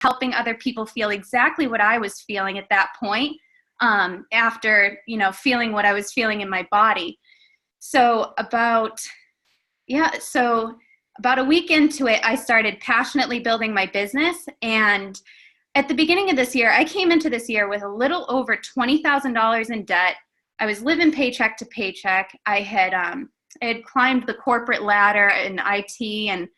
helping other people feel exactly what I was feeling at that point, after, feeling what I was feeling in my body. So about a week into it, I started passionately building my business. And at the beginning of this year, I came into this year with a little over $20,000 in debt. I was living paycheck to paycheck. I had climbed the corporate ladder in IT, and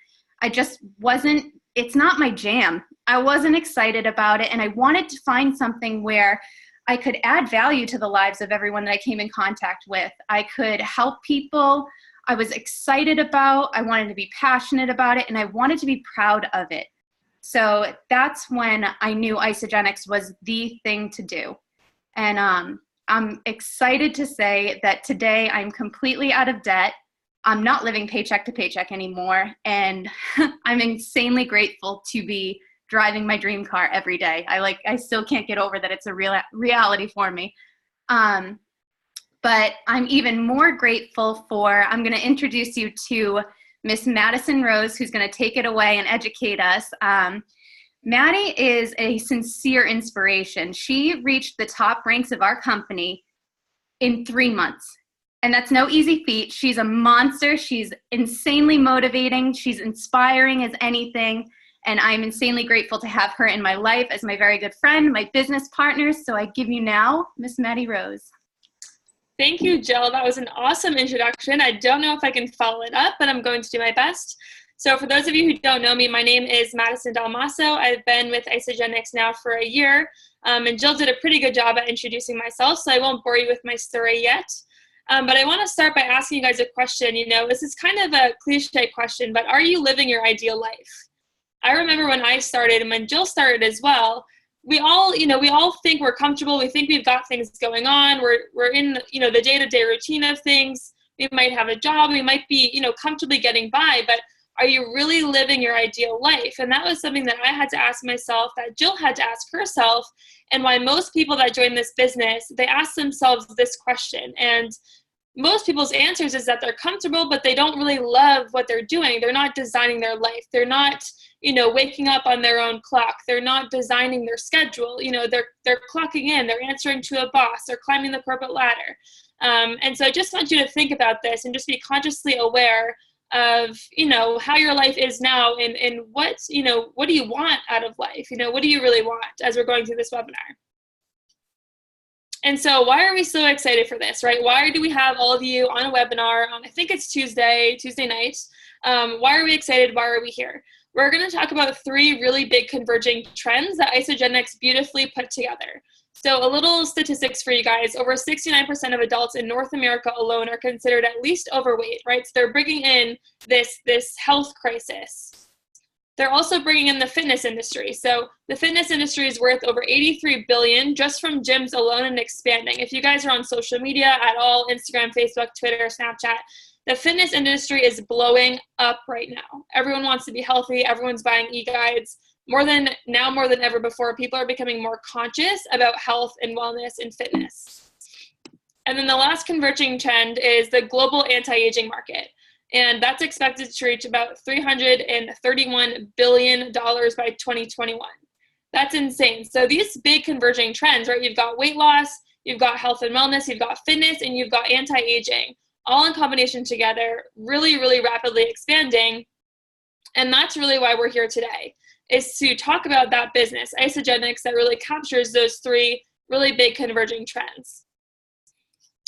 I just wasn't, it's not my jam. I wasn't excited about it. And I wanted to find something where I could add value to the lives of everyone that I came in contact with. I could help people. I was excited about, I wanted to be passionate about it, and I wanted to be proud of it. So that's when I knew Isagenix was the thing to do. And I'm excited to say that today I'm completely out of debt. I'm not living paycheck to paycheck anymore. And I'm insanely grateful to be driving my dream car every day. I still can't get over that it's a reality for me. But I'm even more grateful I'm going to introduce you to Miss Madison Rose, who's going to take it away and educate us. Maddie is a sincere inspiration. She reached the top ranks of our company in 3 months. And that's no easy feat. She's a monster. She's insanely motivating. She's inspiring as anything. And I'm insanely grateful to have her in my life as my very good friend, my business partner. So I give you now Miss Maddie Rose. Thank you, Jill. That was an awesome introduction. I don't know if I can follow it up, but I'm going to do my best. So for those of you who don't know me, my name is Madison Dalmasso. I've been with Isagenix now for a year, and Jill did a pretty good job at introducing myself, so I won't bore you with my story yet. But I want to start by asking you guys a question. This is kind of a cliche question, but are you living your ideal life? I remember when I started, and when Jill started as well, we all think we're comfortable. We think we've got things going on. We're in, the day-to-day routine of things. We might have a job. We might be, comfortably getting by, but are you really living your ideal life? And that was something that I had to ask myself, that Jill had to ask herself, and why most people that join this business, they ask themselves this question. And most people's answers is that they're comfortable, but they don't really love what they're doing. They're not designing their life. They're not, waking up on their own clock. They're not designing their schedule. They're clocking in, they're answering to a boss, they're climbing the corporate ladder. And so I just want you to think about this and just be consciously aware of, how your life is now, and what do you want out of life? What do you really want as we're going through this webinar? And so why are we so excited for this, right? Why do we have all of you on a webinar on, I think it's Tuesday night. Why are we excited? Why are we here? We're going to talk about 3 really big converging trends that Isagenix beautifully put together. So a little statistics for you guys. Over 69% of adults in North America alone are considered at least overweight, right? So they're bringing in this health crisis. They're also bringing in the fitness industry. So the fitness industry is worth over $83 billion just from gyms alone, and expanding. If you guys are on social media at all, Instagram, Facebook, Twitter, Snapchat, the fitness industry is blowing up right now. Everyone wants to be healthy. Everyone's buying e-guides. More than ever before, people are becoming more conscious about health and wellness and fitness. And then the last converging trend is the global anti-aging market. And that's expected to reach about $331 billion by 2021. That's insane. So these big converging trends, right? You've got weight loss, you've got health and wellness, you've got fitness, and you've got anti-aging, all in combination together, really, really rapidly expanding. And that's really why we're here today, is to talk about that business, Isagenix, that really captures those 3 really big converging trends.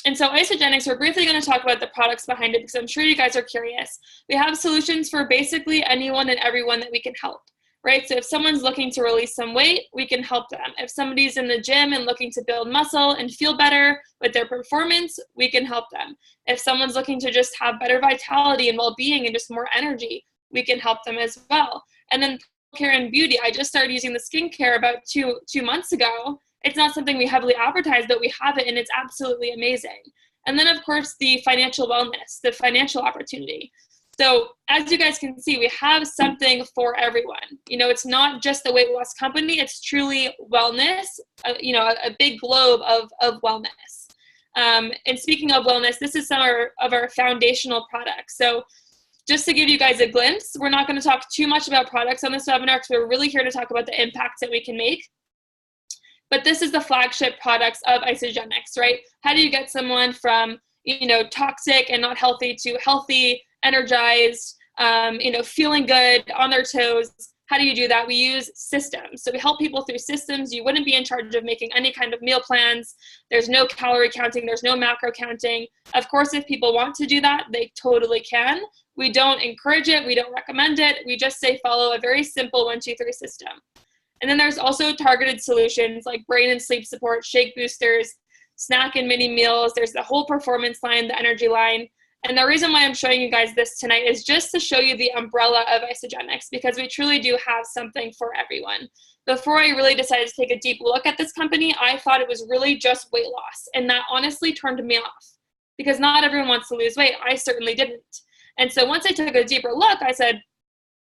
And so Isagenix, we're briefly going to talk about the products behind it, because I'm sure you guys are curious. We have solutions for basically anyone and everyone that we can help, right? So if someone's looking to release some weight, we can help them. If somebody's in the gym and looking to build muscle and feel better with their performance, we can help them. If someone's looking to just have better vitality and well-being and just more energy, we can help them as well. And then care and beauty, I just started using the skincare about two months ago. It's not something we heavily advertise, but we have it, and it's absolutely amazing. And then, of course, the financial wellness, the financial opportunity. So as you guys can see, we have something for everyone. It's not just a weight loss company. It's truly wellness, a big globe of wellness. And speaking of wellness, this is some of our foundational products. So just to give you guys a glimpse, we're not going to talk too much about products on this webinar because we're really here to talk about the impacts that we can make. But this is the flagship products of Isagenix, right? How do you get someone from, toxic and not healthy to healthy, energized, feeling good, on their toes? How do you do that? We use systems. So we help people through systems. You wouldn't be in charge of making any kind of meal plans. There's no calorie counting. There's no macro counting. Of course, if people want to do that, they totally can. We don't encourage it. We don't recommend it. We just say follow a very simple 1, 2, 3 system. And then there's also targeted solutions like brain and sleep support, shake boosters, snack and mini meals. There's the whole performance line, the energy line. And the reason why I'm showing you guys this tonight is just to show you the umbrella of Isagenix, because we truly do have something for everyone. Before I really decided to take a deep look at this company, I thought it was really just weight loss. And that honestly turned me off because not everyone wants to lose weight. I certainly didn't. And so once I took a deeper look, I said,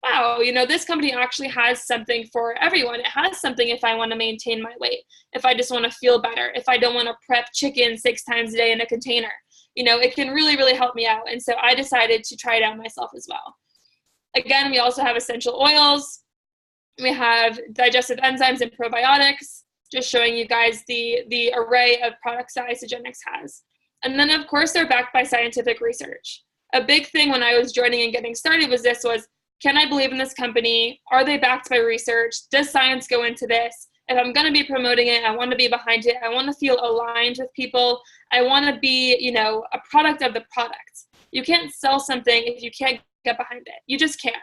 wow, this company actually has something for everyone. It has something if I want to maintain my weight, if I just want to feel better, if I don't want to prep chicken 6 times a day in a container. It can really, really help me out. And so I decided to try it out myself as well. Again, we also have essential oils. We have digestive enzymes and probiotics, just showing you guys the array of products that Isagenix has. And then, of course, they're backed by scientific research. A big thing when I was joining and getting started was, can I believe in this company? Are they backed by research? Does science go into this? If I'm going to be promoting it, I want to be behind it. I want to feel aligned with people. I want to be, a product of the product. You can't sell something if you can't get behind it. You just can't.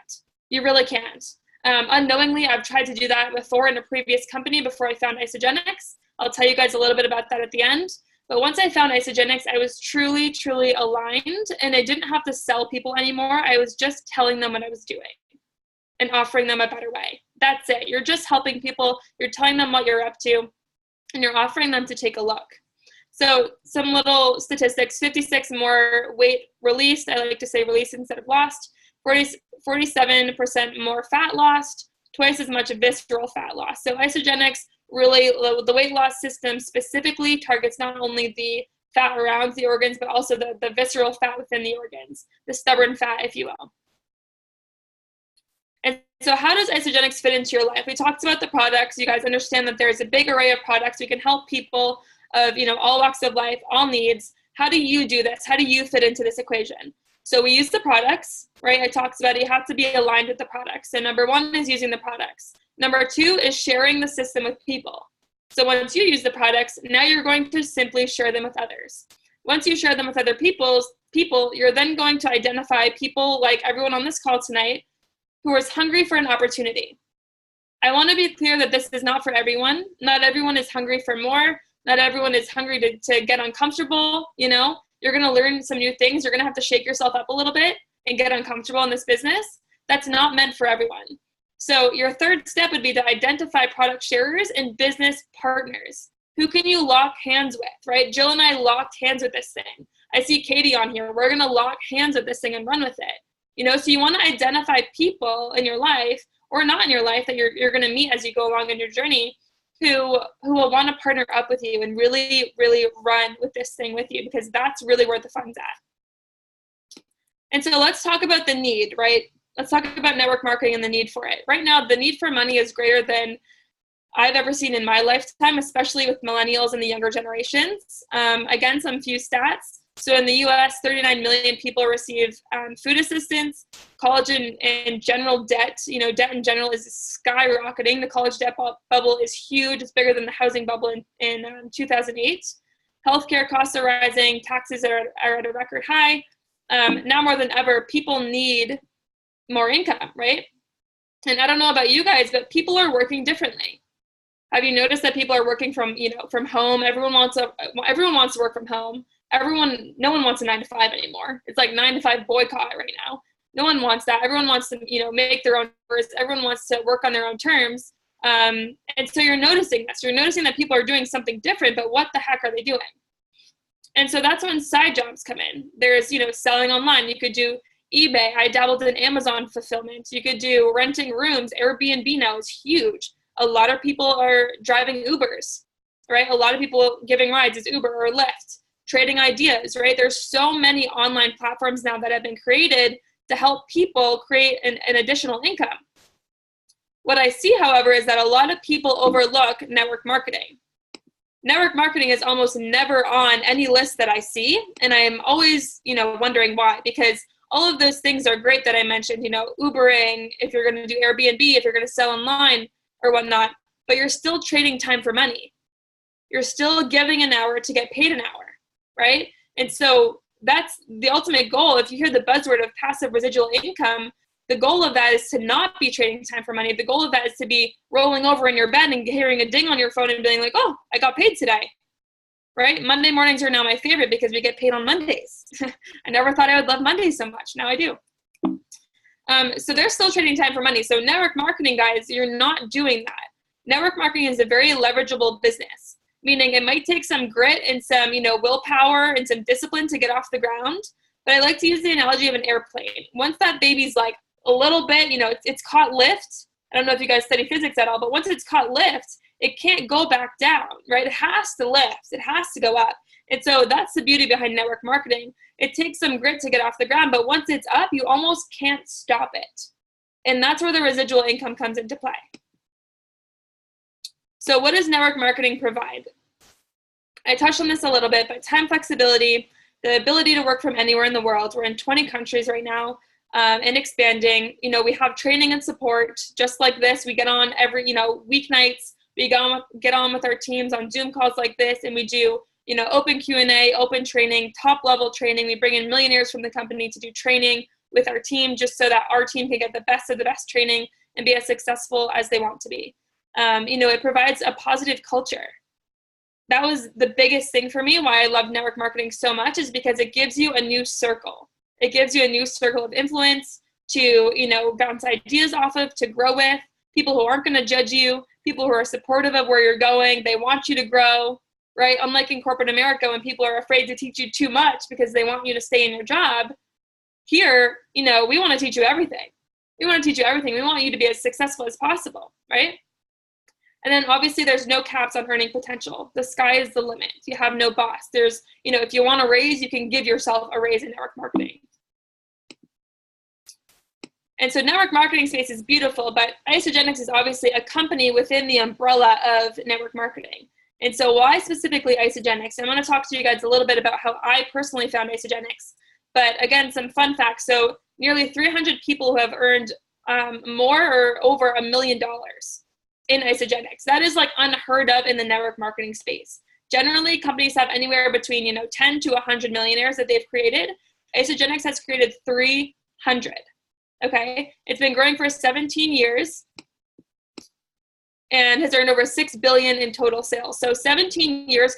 You really can't. Unknowingly, I've tried to do that before in a previous company before I found Isagenix. I'll tell you guys a little bit about that at the end. But once I found Isagenix, I was truly, truly aligned, and I didn't have to sell people anymore. I was just telling them what I was doing and offering them a better way. That's it. You're just helping people. You're telling them what you're up to, and you're offering them to take a look. So some little statistics: 56 more weight released. I like to say released instead of lost. 47% more fat lost. Twice as much visceral fat loss. So Isagenix really, the weight loss system specifically targets not only the fat around the organs, but also the visceral fat within the organs, the stubborn fat, if you will. And so how does Isagenix fit into your life? We talked about the products. You guys understand that there's a big array of products. We can help people of, all walks of life, all needs. How do you do this? How do you fit into this equation? So we use the products, right? I talked about it. You have to be aligned with the products. So number 1 is using the products. Number 2 is sharing the system with people. So once you use the products, now you're going to simply share them with others. Once you share them with other people, you're then going to identify people like everyone on this call tonight who is hungry for an opportunity. I want to be clear that this is not for everyone. Not everyone is hungry for more. Not everyone is hungry to get uncomfortable. You're going to learn some new things. You're going to have to shake yourself up a little bit and get uncomfortable in this business. That's not meant for everyone. So your third step would be to identify product sharers and business partners. Who can you lock hands with, right? Jill and I locked hands with this thing. I see Katie on here. We're going to lock hands with this thing and run with it. So you want to identify people in your life or not in your life that you're going to meet as you go along in your journey who will want to partner up with you and really, really run with this thing with you, because that's really where the fun's at. And so let's talk about the need, right? Let's talk about network marketing and the need for it. Right now, the need for money is greater than I've ever seen in my lifetime, especially with millennials and the younger generations. Again, some few stats. So in the US, 39 million people receive food assistance. College and general debt, debt in general is skyrocketing. The college debt bubble is huge. It's bigger than the housing bubble in 2008. Healthcare costs are rising. Taxes are at a record high. Now more than ever, people need more income, right? And I don't know about you guys, but people are working differently. Have you noticed that people are working from home? Everyone wants to work from home. No one wants a 9-to-5 anymore. It's like 9-to-5 boycott right now. No one wants that. Everyone wants to, make their own hours. Everyone wants to work on their own terms. And so you're noticing this. You're noticing that people are doing something different, but what the heck are they doing? And so that's when side jobs come in. There's, selling online. You could do eBay. I dabbled in Amazon fulfillment. You could do renting rooms. Airbnb now is huge. A lot of people are driving Ubers, right? A lot of people giving rides is Uber or Lyft. Trading ideas, right? There's so many online platforms now that have been created to help people create an additional income. What I see, however, is that a lot of people overlook network marketing. Network marketing is almost never on any list that I see, and I'm always, wondering why, because all of those things are great that I mentioned, Ubering, if you're going to do Airbnb, if you're going to sell online or whatnot, but you're still trading time for money. You're still giving an hour to get paid an hour, right? And so that's the ultimate goal. If you hear the buzzword of passive residual income, the goal of that is to not be trading time for money. The goal of that is to be rolling over in your bed and hearing a ding on your phone and being like, oh, I got paid today, right? Monday mornings are now my favorite because we get paid on Mondays. I never thought I would love Mondays so much. Now I do. So they're still trading time for money. So network marketing, guys, you're not doing that. Network marketing is a very leverageable business, meaning it might take some grit and some, willpower and some discipline to get off the ground. But I like to use the analogy of an airplane. Once that baby's like a little bit, it's caught lift. I don't know if you guys study physics at all, but once it's caught lift, it can't go back down, right? It has to lift. It has to go up. And so that's the beauty behind network marketing. It takes some grit to get off the ground, but once it's up, you almost can't stop it. And that's where the residual income comes into play. So what does network marketing provide? I touched on this a little bit, but time flexibility, the ability to work from anywhere in the world. We're in 20 countries right now and expanding. We have training and support just like this. We get on every, weeknights. We get on with our teams on Zoom calls like this, and we do, open Q&A, open training, top level training. We bring in millionaires from the company to do training with our team just so that our team can get the best of the best training and be as successful as they want to be. It provides a positive culture. That was the biggest thing for me, why I love network marketing so much, is because it gives you a new circle. It gives you a new circle of influence to, bounce ideas off of, to grow with, people who aren't going to judge you, people who are supportive of where you're going. They want you to grow, right? Unlike in corporate America, when people are afraid to teach you too much because they want you to stay in your job, here, we want to teach you everything. We want to teach you everything. We want you to be as successful as possible, right? And then obviously there's no caps on earning potential. The sky is the limit. You have no boss. There's, if you want a raise, you can give yourself a raise in network marketing. And so network marketing space is beautiful, but Isagenix is obviously a company within the umbrella of network marketing. And so why specifically Isagenix? I'm going to talk to you guys a little bit about how I personally found Isagenix. But again, some fun facts. So nearly 300 people who have earned more or over $1 million in Isagenix. That is like unheard of in the network marketing space. Generally, companies have anywhere between 10 to 100 millionaires that they've created. Isagenix has created 300. Okay, it's been growing for 17 years and has earned over $6 billion in total sales. So 17 years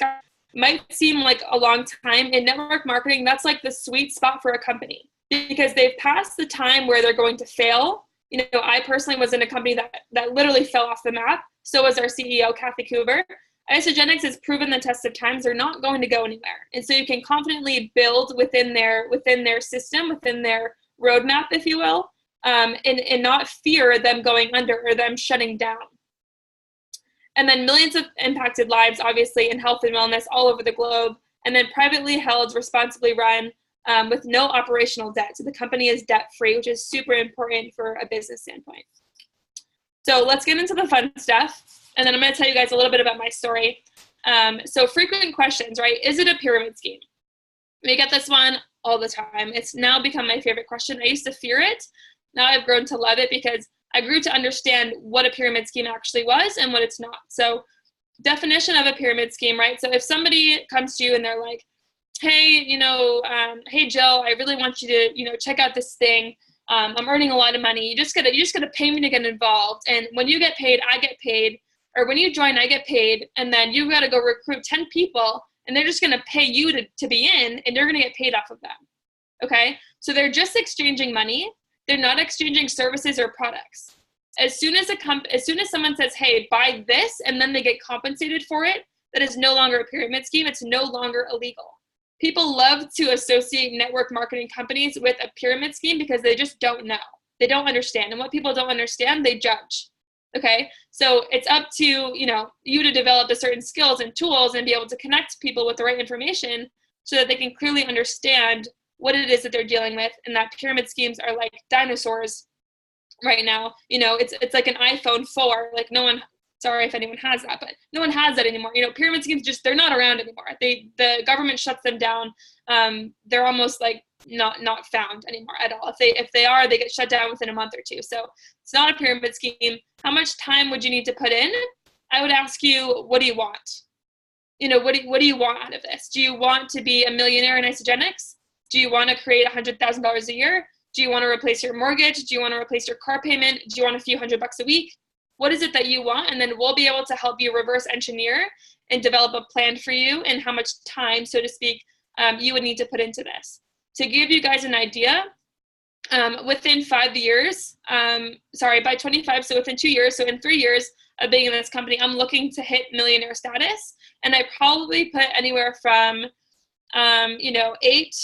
might seem like a long time. In network marketing, that's like the sweet spot for a company because they've passed the time where they're going to fail. I personally was in a company that literally fell off the map. So was our CEO, Kathy Coover. Isagenix has proven the test of times. They're not going to go anywhere. And so you can confidently build within their system, within their roadmap, if you will, and not fear them going under or them shutting down. And then millions of impacted lives, obviously, in health and wellness all over the globe. And then privately held, responsibly run, with no operational debt. So the company is debt-free, which is super important for a business standpoint. So let's get into the fun stuff. And then I'm going to tell you guys a little bit about my story. So frequent questions, right? Is it a pyramid scheme? We get this one all the time. It's now become my favorite question. I used to fear it. Now I've grown to love it because I grew to understand what a pyramid scheme actually was and what it's not. So definition of a pyramid scheme, right? So if somebody comes to you and they're like, hey, hey, Jill, I really want you to, check out this thing. I'm earning a lot of money. You just gotta pay me to get involved. And when you get paid, I get paid. Or when you join, I get paid. And then you gotta go recruit 10 people and they're just gonna pay you to be in and you're gonna get paid off of them. Okay? So they're just exchanging money. They're not exchanging services or products. As soon as someone says, hey, buy this, and then they get compensated for it, that is no longer a pyramid scheme. It's no longer illegal. People love to associate network marketing companies with a pyramid scheme because they just don't know. They don't understand. And what people don't understand, they judge. Okay? So it's up to, you to develop the certain skills and tools and be able to connect people with the right information so that they can clearly understand what it is that they're dealing with, and that pyramid schemes are like dinosaurs right now. It's like an iPhone 4. Like no one, sorry if anyone has that, but no one has that anymore. Pyramid schemes they're not around anymore. The government shuts them down. They're almost like not found anymore at all. If they are, they get shut down within a month or two. So it's not a pyramid scheme. How much time would you need to put in? I would ask you, what do you want? What do you want out of this? Do you want to be a millionaire in Isagenix? Do you want to create $100,000 a year? Do you want to replace your mortgage? Do you want to replace your car payment? Do you want a few $100 a week? What is it that you want? And then we'll be able to help you reverse engineer and develop a plan for you and how much time, so to speak, you would need to put into this. To give you guys an idea, within 5 years, by 25, so within 2 years, so in 3 years of being in this company, I'm looking to hit millionaire status. And I probably put anywhere from, 8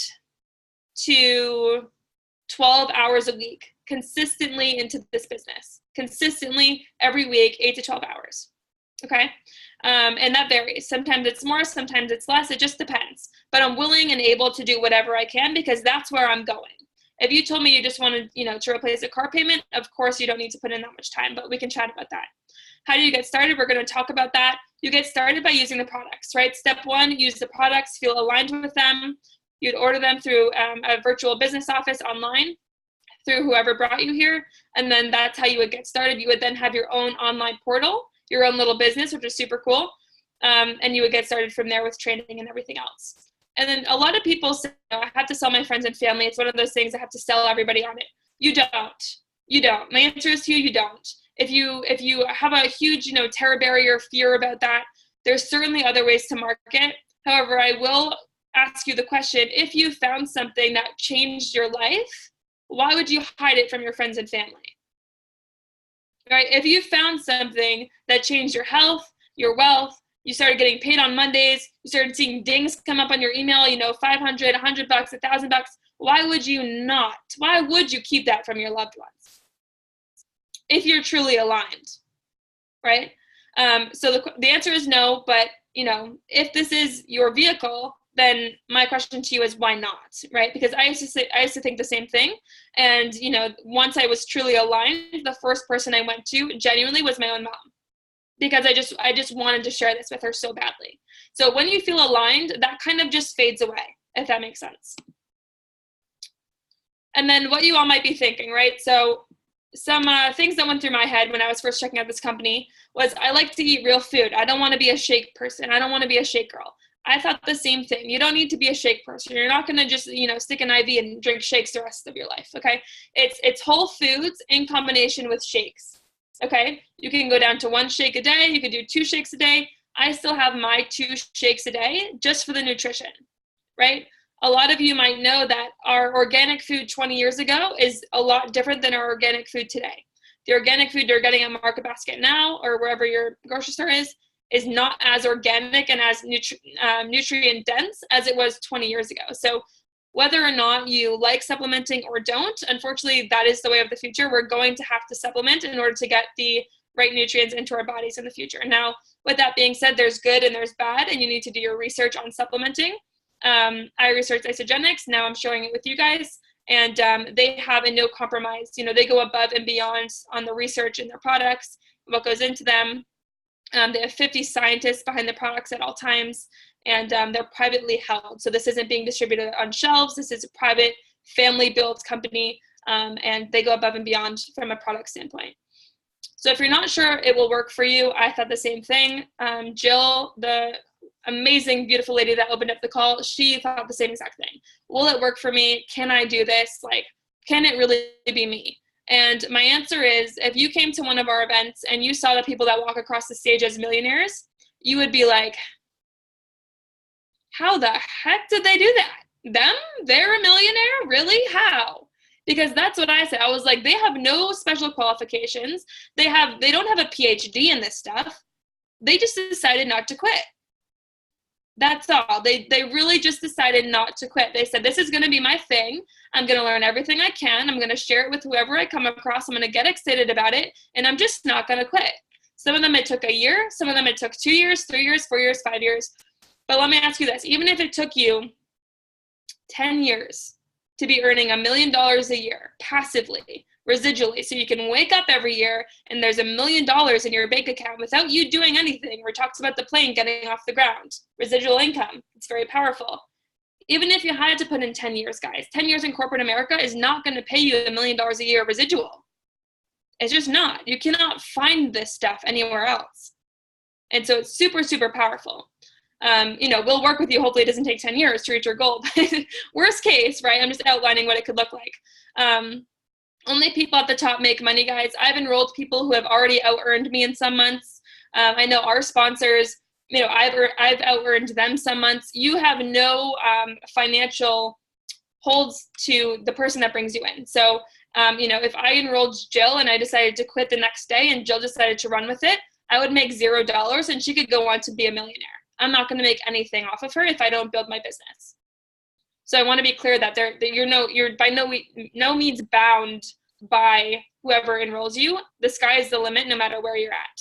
to 12 hours a week consistently into this business. Consistently every week, 8 to 12 hours. Okay. And that varies. Sometimes it's more, sometimes it's less. It just depends. But I'm willing and able to do whatever I can because that's where I'm going. If you told me you just wanted, to replace a car payment, of course you don't need to put in that much time, but we can chat about that. How do you get started? We're going to talk about that. You get started by using the products, right? Step 1, use the products, feel aligned with them. You'd order them through a virtual business office online, through whoever brought you here. And then that's how you would get started. You would then have your own online portal, your own little business, which is super cool. And you would get started from there with training and everything else. And then a lot of people say, I have to sell my friends and family. It's one of those things I have to sell everybody on it. You don't. You don't. My answer is to you, you don't. If you have a huge, terror barrier, fear about that, there's certainly other ways to market. However, I will ask you the question, if you found something that changed your life, why would you hide it from your friends and family? Right? If you found something that changed your health, your wealth, you started getting paid on Mondays, you started seeing dings come up on your email, $500, $100, $1,000, why would you not? Why would you keep that from your loved ones? If you're truly aligned, right? So the answer is no, but if this is your vehicle, then my question to you is why not, right? Because I used to think the same thing. And, once I was truly aligned, the first person I went to genuinely was my own mom, because I just wanted to share this with her so badly. So when you feel aligned, that kind of just fades away, if that makes sense. And then what you all might be thinking, right? So some things that went through my head when I was first checking out this company was I like to eat real food. I don't want to be a shake person. I don't want to be a shake girl. I thought the same thing. You don't need to be a shake person. You're not going to just, stick an IV and drink shakes the rest of your life, okay? It's whole foods in combination with shakes, okay? You can go down to 1 shake a day. You can do 2 shakes a day. I still have my 2 shakes a day just for the nutrition, right? A lot of you might know that our organic food 20 years ago is a lot different than our organic food today. The organic food you're getting at Market Basket now, or wherever your grocery store is not as organic and as nutrient dense as it was 20 years ago. So whether or not you like supplementing or don't, unfortunately, that is the way of the future. We're going to have to supplement in order to get the right nutrients into our bodies in the future. Now, with that being said, there's good and there's bad, and you need to do your research on supplementing. I researched Isagenix. Now I'm showing it with you guys. And they have a no compromise. They go above and beyond on the research in their products, what goes into them. They have 50 scientists behind the products at all times, and they're privately held. So this isn't being distributed on shelves. This is a private, family-built company, and they go above and beyond from a product standpoint. So if you're not sure it will work for you, I thought the same thing. Jill, the amazing, beautiful lady that opened up the call, she thought the same exact thing. Will it work for me? Can I do this? Can it really be me? And my answer is, if you came to one of our events and you saw the people that walk across the stage as millionaires, you would be like, how the heck did they do that? Them? They're a millionaire? Really? How? Because that's what I said. I was like, they have no special qualifications. They don't have a PhD in this stuff. They just decided not to quit. That's all. They really just decided not to quit. They said, this is going to be my thing. I'm going to learn everything I can. I'm going to share it with whoever I come across. I'm going to get excited about it. And I'm just not going to quit. Some of them, it took a year. Some of them, it took 2 years, 3 years, 4 years, 5 years. But let me ask you this. Even if it took you 10 years to be earning $1 million a year passively, residually. So you can wake up every year and there's $1 million in your bank account without you doing anything, where it talks about the plane getting off the ground. Residual income, it's very powerful. Even if you had to put in 10 years, guys, 10 years in corporate America is not going to pay you $1 million a year residual. It's just not. You cannot find this stuff anywhere else. And so it's super, super powerful. We'll work with you. Hopefully it doesn't take 10 years to reach your goal. But worst case, right? I'm just outlining what it could look like. Only people at the top make money, guys. I've enrolled people who have already out-earned me in some months. I know our sponsors, I've out-earned them some months. You have no financial holds to the person that brings you in. So, if I enrolled Jill and I decided to quit the next day and Jill decided to run with it, I would make $0 and she could go on to be a millionaire. I'm not going to make anything off of her if I don't build my business. So I want to be clear that you're by no means bound by whoever enrolls you. The sky is the limit no matter where you're at.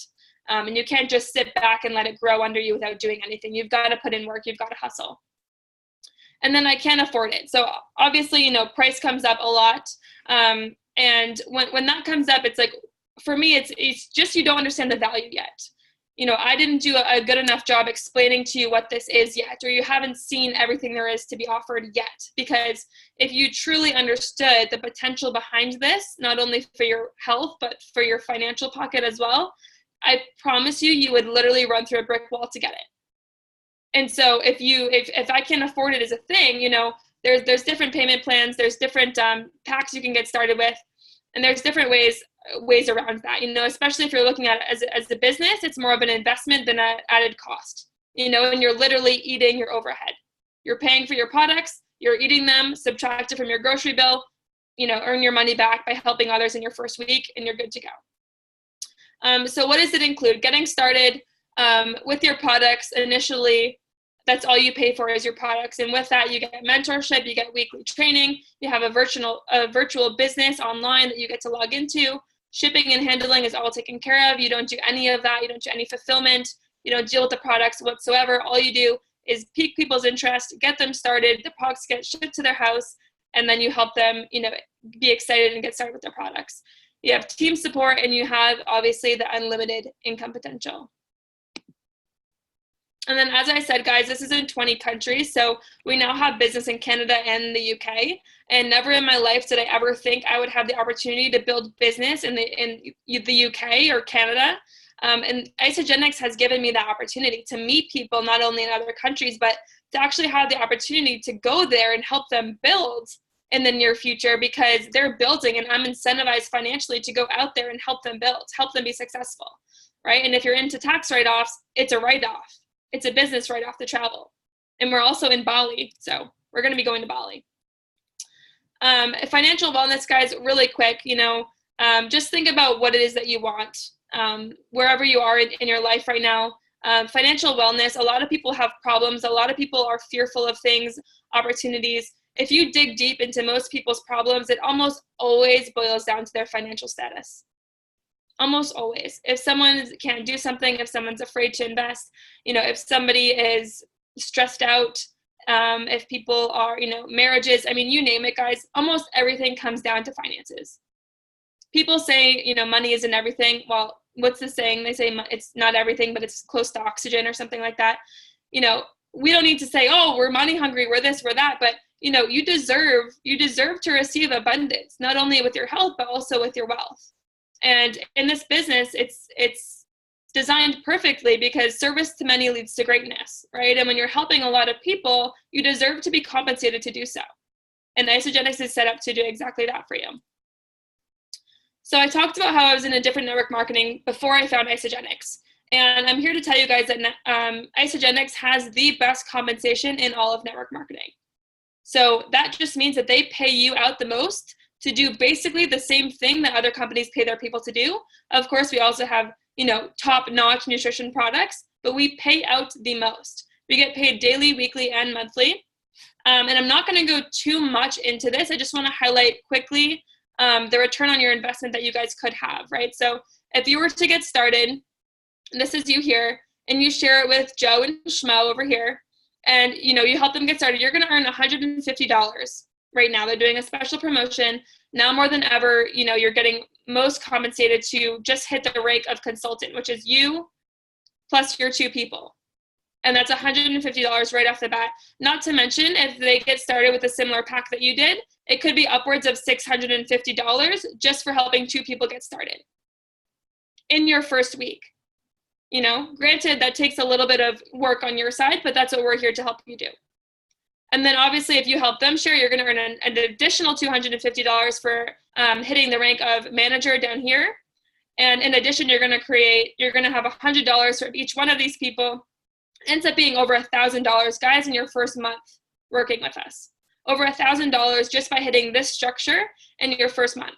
And you can't just sit back and let it grow under you without doing anything. You've got to put in work. You've got to hustle. And then I can't afford it. So obviously, price comes up a lot. And when that comes up, it's like, for me, it's just you don't understand the value yet. I didn't do a good enough job explaining to you what this is yet, or you haven't seen everything there is to be offered yet. Because if you truly understood the potential behind this, not only for your health, but for your financial pocket as well, I promise you would literally run through a brick wall to get it. And so if I can't afford it as a thing, there's different payment plans, there's different packs you can get started with, and there's different ways around that, especially if you're looking at it as a business. It's more of an investment than an added cost, and you're literally eating your overhead. You're paying for your products, you're eating them, subtract it from your grocery bill, earn your money back by helping others in your first week, and you're good to go. So what does it include? Getting started with your products initially. That's all you pay for is your products. And with that, you get mentorship, you get weekly training, you have a virtual business online that you get to log into. Shipping and handling is all taken care of. You don't do any of that. You don't do any fulfillment. You don't deal with the products whatsoever. All you do is pique people's interest, get them started, the products get shipped to their house, and then you help them, be excited and get started with their products. You have team support, and you have, obviously, the unlimited income potential. And then, as I said, guys, this is in 20 countries. So we now have business in Canada and the UK. And never in my life did I ever think I would have the opportunity to build business in the UK or Canada. And Isagenix has given me that opportunity to meet people not only in other countries, but to actually have the opportunity to go there and help them build in the near future, because they're building and I'm incentivized financially to go out there and help them build, help them be successful, right? And if you're into tax write-offs, it's a write-off. It's a business write-off to travel. And we're also in Bali, so we're going to be going to Bali. Financial wellness, guys, really quick, just think about what it is that you want wherever you are in your life right now. Financial wellness, a lot of people have problems. A lot of people are fearful of things, opportunities. If you dig deep into most people's problems, it almost always boils down to their financial status. Almost always. If someone can't do something, if someone's afraid to invest, if somebody is stressed out, if people are, marriages, you name it, guys, almost everything comes down to finances. People say, money isn't everything. Well, what's the saying? They say it's not everything, but it's close to oxygen or something like that. We don't need to say, oh, we're money hungry, we're this, we're that, but you deserve to receive abundance, not only with your health, but also with your wealth. And in this business, it's designed perfectly because service to many leads to greatness, right? And when you're helping a lot of people, you deserve to be compensated to do so. And Isagenix is set up to do exactly that for you. So I talked about how I was in a different network marketing before I found Isagenix. And I'm here to tell you guys that Isagenix has the best compensation in all of network marketing. So that just means that they pay you out the most to do basically the same thing that other companies pay their people to do. Of course, we also have, top-notch nutrition products, but we pay out the most. We get paid daily, weekly, and monthly. And I'm not going to go too much into this. I just want to highlight quickly the return on your investment that you guys could have, right? So if you were to get started, and this is you here, and you share it with Joe and Schmo over here, and you help them get started, you're going to earn $150 right now. They're doing a special promotion. Now more than ever, you're getting most compensated to just hit the rank of consultant, which is you plus your 2 people. And that's $150 right off the bat. Not to mention, if they get started with a similar pack that you did, it could be upwards of $650 just for helping 2 people get started in your first week. Granted, that takes a little bit of work on your side, but that's what we're here to help you do. And then obviously, if you help them share, you're going to earn an additional $250 for hitting the rank of manager down here. And in addition, you're going to have $100 for each one of these people. Ends up being over $1,000, guys, in your first month working with us. Over $1,000 just by hitting this structure in your first month.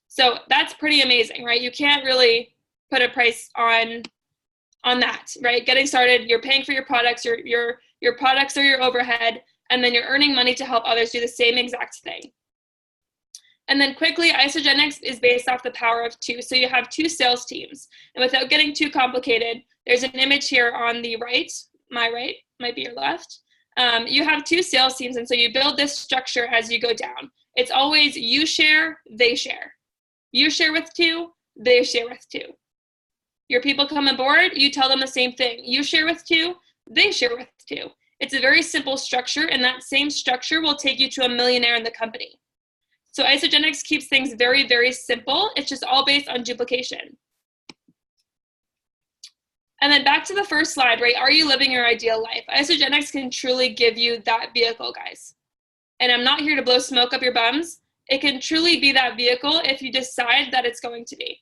So that's pretty amazing, right? You can't really put a price on that, right? Getting started, you're paying for your products, your products are your overhead, and then you're earning money to help others do the same exact thing. And then quickly, Isagenix is based off the power of 2. So you have 2 sales teams. And without getting too complicated, there's an image here on the right, my right, might be your left. You have 2 sales teams, and so you build this structure as you go down. It's always you share, they share. You share with 2, they share with 2. Your people come aboard, you tell them the same thing. You share with 2, they share with 2. It's a very simple structure, and that same structure will take you to a millionaire in the company. So Isagenix keeps things very, very simple. It's just all based on duplication. And then back to the first slide, right? Are you living your ideal life? Isagenix can truly give you that vehicle, guys. And I'm not here to blow smoke up your bums. It can truly be that vehicle if you decide that it's going to be.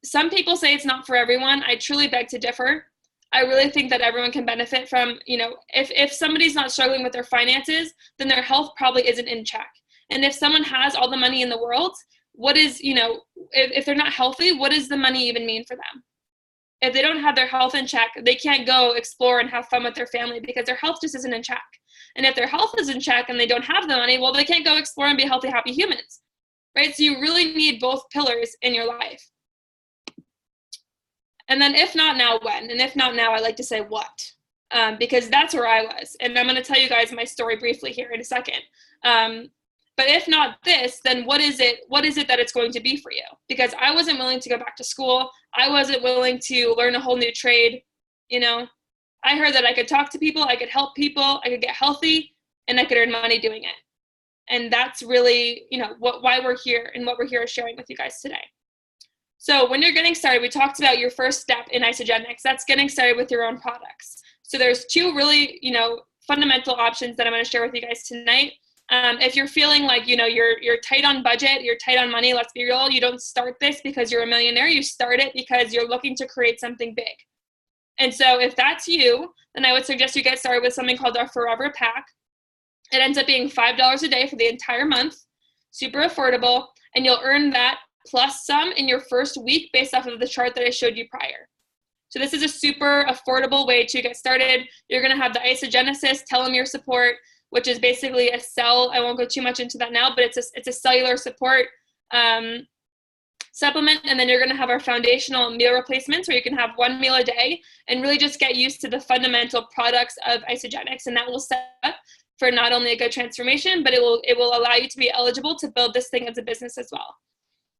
Some people say it's not for everyone. I truly beg to differ. I really think that everyone can benefit from, if somebody's not struggling with their finances, then their health probably isn't in check. And if someone has all the money in the world, what is, if they're not healthy, what does the money even mean for them? If they don't have their health in check, they can't go explore and have fun with their family because their health just isn't in check. And if their health is in check and they don't have the money, well, they can't go explore and be healthy, happy humans, right? So you really need both pillars in your life. And then if not now, when? And if not now, I like to say what? Because that's where I was. And I'm going to tell you guys my story briefly here in a second. But if not this, then what is it that it's going to be for you? Because I wasn't willing to go back to school. I wasn't willing to learn a whole new trade. I heard that I could talk to people, I could help people, I could get healthy, and I could earn money doing it. And that's really, why we're here and what we're here sharing with you guys today. So when you're getting started, we talked about your first step in Isagenix. That's getting started with your own products. So there's 2 really, fundamental options that I'm going to share with you guys tonight. If you're feeling like, you're tight on budget, you're tight on money, let's be real, you don't start this because you're a millionaire. You start it because you're looking to create something big. And so if that's you, then I would suggest you get started with something called our Forever Pack. It ends up being $5 a day for the entire month, super affordable, and you'll earn that plus some in your first week based off of the chart that I showed you prior. So this is a super affordable way to get started. You're going to have the Isagenesis telomere support, which is basically a cell. I won't go too much into that now, but it's a cellular support supplement. And then you're going to have our foundational meal replacements where you can have 1 meal a day and really just get used to the fundamental products of Isagenix. And that will set up for not only a good transformation, but it will allow you to be eligible to build this thing as a business as well.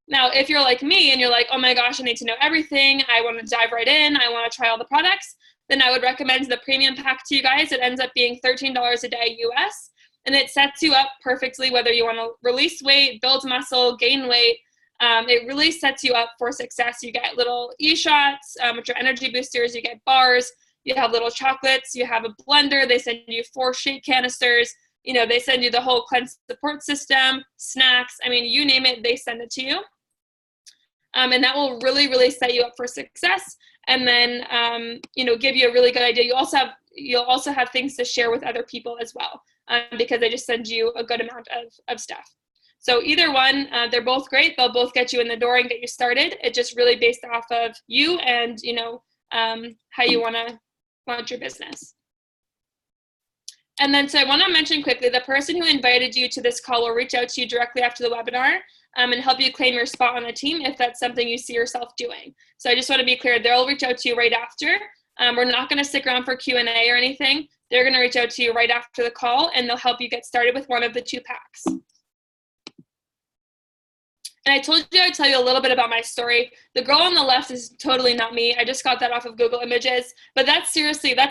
Now, if you're like me and you're like, oh my gosh, I need to know everything, I want to dive right in, I want to try all the products, then I would recommend the premium pack to you guys. It ends up being $13 a day US, and it sets you up perfectly whether you want to release weight, build muscle, gain weight. It really sets you up for success. You get little e-shots, which are energy boosters, you get bars, you have little chocolates, you have a blender, they send you 4 shake canisters, they send you the whole cleanse support system, snacks, you name it, they send it to you. And that will really, really set you up for success. And then, give you a really good idea. You'll also have things to share with other people as well, because they just send you a good amount of stuff. So either one, they're both great. They'll both get you in the door and get you started. It's just really based off of you and, how you want to launch your business. And then, so I want to mention quickly, the person who invited you to this call will reach out to you directly after the webinar and help you claim your spot on the team if that's something you see yourself doing. So I just want to be clear, they'll reach out to you right after. We're not going to stick around for Q&A or anything. They're going to reach out to you right after the call, and they'll help you get started with one of the 2 packs. And I told you I'd tell you a little bit about my story. The girl on the left is totally not me. I just got that off of Google Images. But that's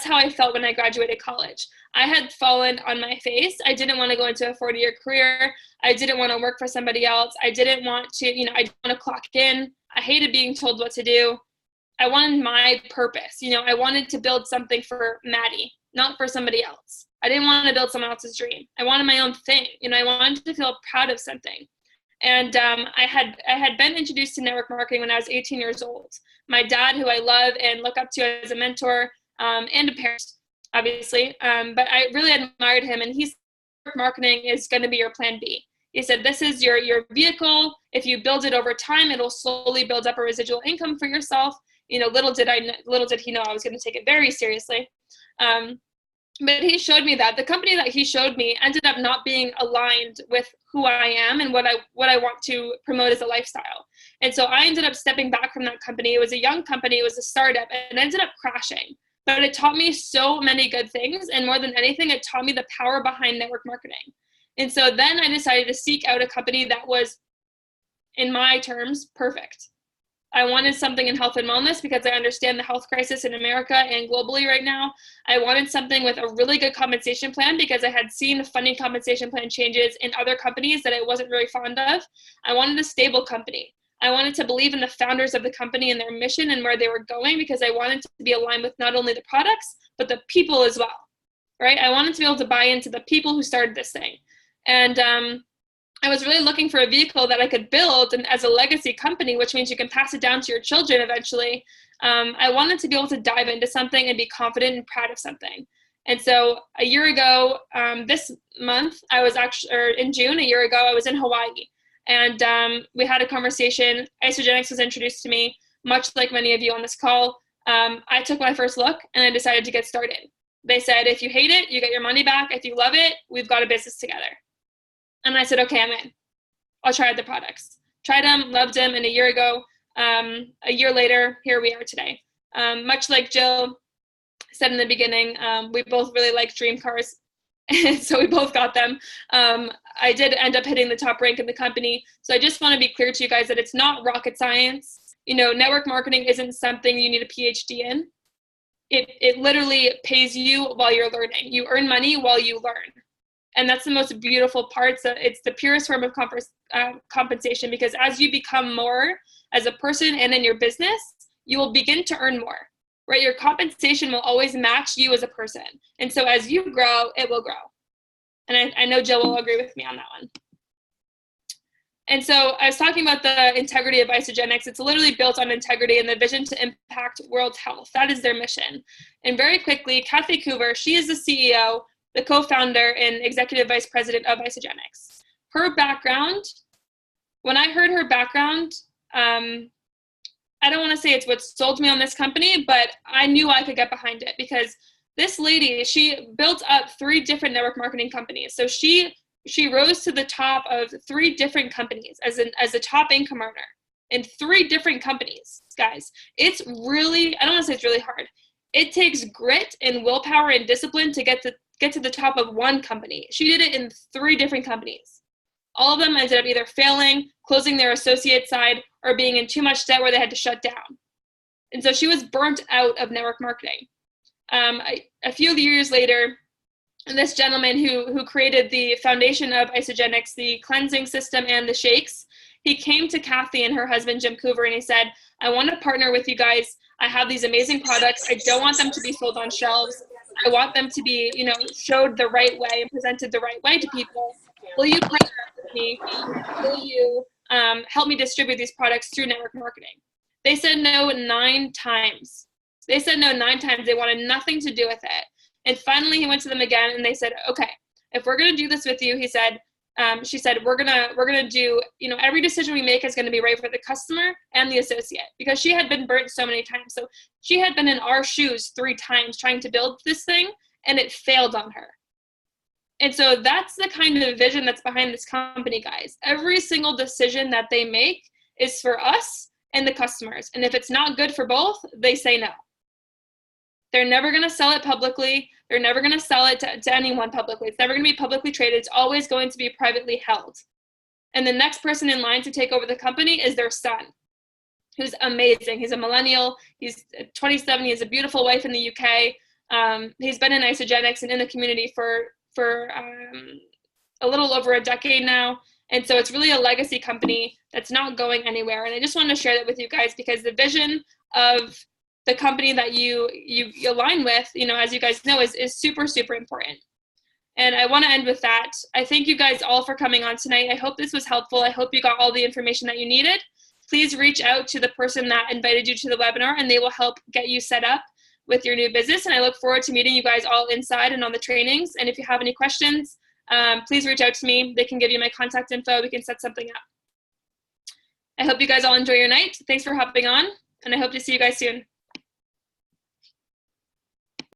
how I felt when I graduated college. I had fallen on my face. I didn't want to go into a 40-year career. I didn't want to work for somebody else. I didn't want to, I didn't want to clock in. I hated being told what to do. I wanted my purpose. I wanted to build something for Maddie, not for somebody else. I didn't want to build someone else's dream. I wanted my own thing. I wanted to feel proud of something. And I had been introduced to network marketing when I was 18 years old. My dad, who I love and look up to as a mentor and a parent, obviously, but I really admired him. And he said, network marketing is going to be your plan B. He said, this is your vehicle. If you build it over time, it'll slowly build up a residual income for yourself. Little did he know I was going to take it very seriously. But he showed me that the company that he showed me ended up not being aligned with who I am and what I want to promote as a lifestyle. And so I ended up stepping back from that company. It was a young company. It was a startup, and it ended up crashing. But it taught me so many good things. And more than anything, it taught me the power behind network marketing. And so then I decided to seek out a company that was, in my terms, perfect. I wanted something in health and wellness because I understand the health crisis in America and globally right now. I wanted something with a really good compensation plan because I had seen funding compensation plan changes in other companies that I wasn't really fond of. I wanted a stable company. I wanted to believe in the founders of the company and their mission and where they were going because I wanted to be aligned with not only the products, but the people as well, right? I wanted to be able to buy into the people who started this thing. And I was really looking for a vehicle that I could build and as a legacy company, which means you can pass it down to your children eventually. I wanted to be able to dive into something and be confident and proud of something. And so a year ago, this month, in June, a year ago, I was in Hawaii. And we had a conversation. Isagenix was introduced to me, much like many of you on this call. I took my first look and I decided to get started. They said, if you hate it, you get your money back. If you love it, we've got a business together. And I said, okay, I'm in. I'll try the products. Tried them, loved them, and a year later, here we are today. Much like Jill said in the beginning, we both really like dream cars, and so we both got them. I did end up hitting the top rank in the company, so I just want to be clear to you guys that it's not rocket science. Network marketing isn't something you need a PhD in. It literally pays you while you're learning. You earn money while you learn. And that's the most beautiful part. So it's the purest form of compensation because as you become more as a person and in your business, you will begin to earn more, right? Your compensation will always match you as a person. And so as you grow, it will grow. And I know Jill will agree with me on that one. And so I was talking about the integrity of Isagenix. It's literally built on integrity and the vision to impact world health. That is their mission. And very quickly, Kathy Coover, she is the CEO, the co-founder and executive vice president of Isagenix. Her background, when I heard her background, I don't want to say it's what sold me on this company, but I knew I could get behind it because this lady, she built up 3 different network marketing companies. So she rose to the top of 3 different companies as a top income earner in 3 different companies, guys. It's really, I don't want to say it's really hard. It takes grit and willpower and discipline to get to the top of one company. She did it in 3 different companies. All of them ended up either failing, closing their associate side, or being in too much debt where they had to shut down. And so she was burnt out of network marketing. A few years later, this gentleman who created the foundation of Isagenix, the cleansing system and the shakes, he came to Kathy and her husband, Jim Coover, and he said, I want to partner with you guys. I have these amazing products. I don't want them to be sold on shelves. I want them to be, showed the right way and presented the right way to people. Will you partner up with me? Will you help me distribute these products through network marketing? They said no 9 times. They said no 9 times. They wanted nothing to do with it. And finally, he went to them again, and they said, okay, if we're going to do this with you, she said, we're gonna do, every decision we make is going to be right for the customer and the associate, because she had been burnt so many times. So she had been in our shoes 3 times trying to build this thing, and it failed on her. And so that's the kind of vision that's behind this company, guys. Every single decision that they make is for us and the customers. And if it's not good for both, they say no. They're never going to sell it publicly. They're never going to sell it to anyone publicly. It's never going to be publicly traded. It's always going to be privately held. And the next person in line to take over the company is their son, who's amazing. He's a millennial. He's 27. He has a beautiful wife in the UK. He's been in Isagenix and in the community for a little over a decade now. And so it's really a legacy company that's not going anywhere. And I just wanted to share that with you guys because the vision of the company that you align with, as you guys know, is super, super important. And I want to end with that. I thank you guys all for coming on tonight. I hope this was helpful. I hope you got all the information that you needed. Please reach out to the person that invited you to the webinar, and they will help get you set up with your new business. And I look forward to meeting you guys all inside and on the trainings. And if you have any questions, please reach out to me. They can give you my contact info. We can set something up. I hope you guys all enjoy your night. Thanks for hopping on, and I hope to see you guys soon.